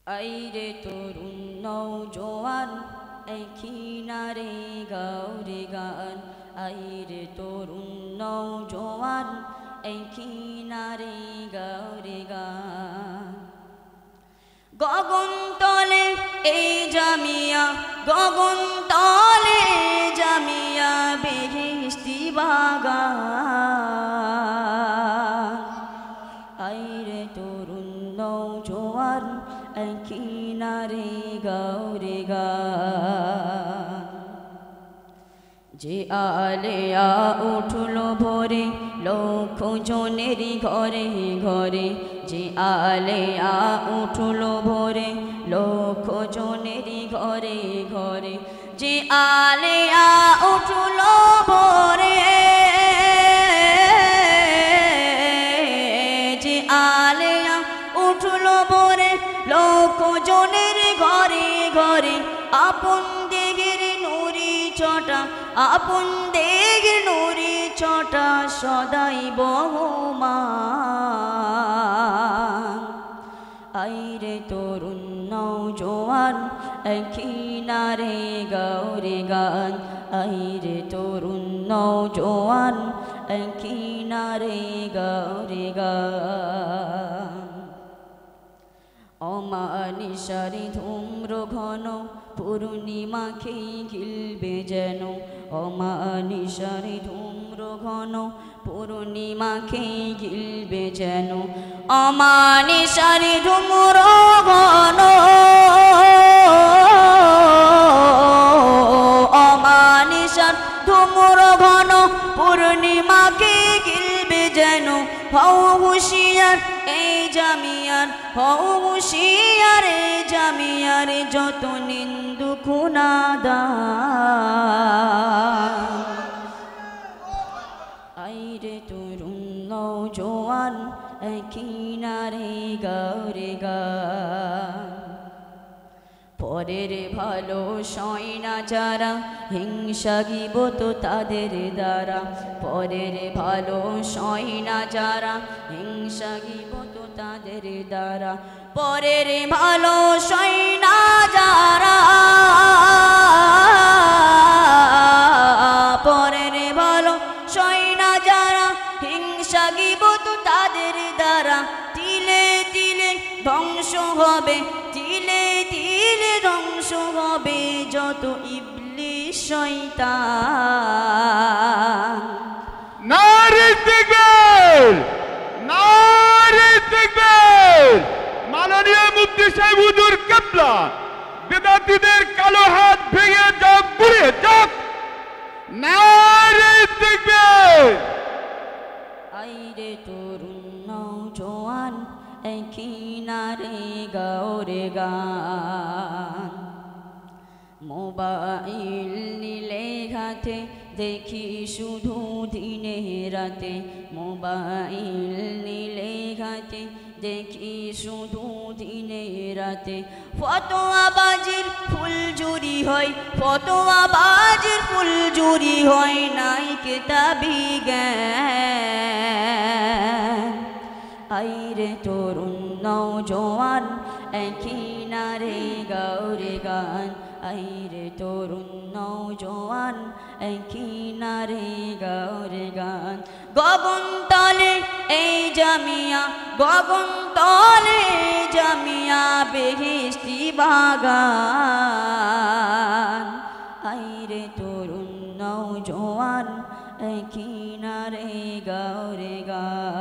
আইরে তরুণ নওজোয়ান কিনারে গাওরে গান আইরে তরুণ নওজোয়ান কিনারে গাওরে গান গগন তলে এই জামিয়া গগন তলে জামিয়া বেহেশতি বাগান আইরে তরুণ নওজোয়ান কিনারে গাওরে গান যে আলেয়া উঠল ভোরে লক্ষ জনের ঘরে ঘরে যে আলেয়া উঠল ভোরে লক্ষ জনের ঘরে ঘরে যে আলেয়া উঠল ভোরে যে আলেয়া উঠল ভোরে লক্ষ জনের ঘরে ঘরে আপন দেগের নুরি চটা আপন দেগের নুরি চটা সদাই বহমান আইরে তরুণ নওজোয়ান কিনারে গাওরে গান আইরে তরুণ নওজোয়ান কিনারে গাওরে গান অমানিসারে ধূম্র ঘন পূর্ণিমাকে গিলবে যেন অমানিসারে ধূম্র ঘন পূর্ণিমাকে গিলবে যেন অমানিসারে ধূম্র ঘন অমানিসার ধূম্র ঘন পূর্ণিমাকে গিলবে যেন হও হুঁশিয়ার এই জামিয়ার হও হুঁশিয়ার এই জামিয়ার যত নিন্দু খুনাদার আইরে তরুণ নওজোয়ান কিনারে গাওরে গান পরের ভালো সয় না যারা হিংসা গিবত তাদের দ্বারা পরের ভালো সয় না যারা হিংসা গিবত তাদের দ্বারা পরের ভালো সয় না যারা পরের ভালো সয় না যারা হিংসা গিবত তাদের দ্বারা তিলে তিলে ধ্বংস হবে তিলে তিলে ধ্বংস হবে যত ইবলিশ শয়তান নারে তাকবীর নারে তাকবীর মাননীয় মুফতি সাহেব হুজুর কিবলা বিদআতীদের কালো হাত ভেঙে যাক পুড়ে যাক নারে তাকবীর আইরে তরুণ নওজোয়ান কিনারে গাওরে গান মোবাইল নিলে হাতে দেখি শুধু দিনে রাতে মোবাইল নিলে হাতে দেখি শুধু দিনে রাতে ফতোয়াবাজির ফুলঝুরি হয় ফতোয়াবাজির ফুলঝুরি হয় নাই কিতাবি জ্ঞান আইরে তরুণ নওজোয়ান কিনারে গাওরে গান আইরে তরুণ নওজোয়ান কিনারে গাওরে গান গগন তলে এই জামিয়া গগন তলে জামিয়া বেহেশতি বাগান আইরে তরুণ নওজোয়ান কিনারে গাওরে গান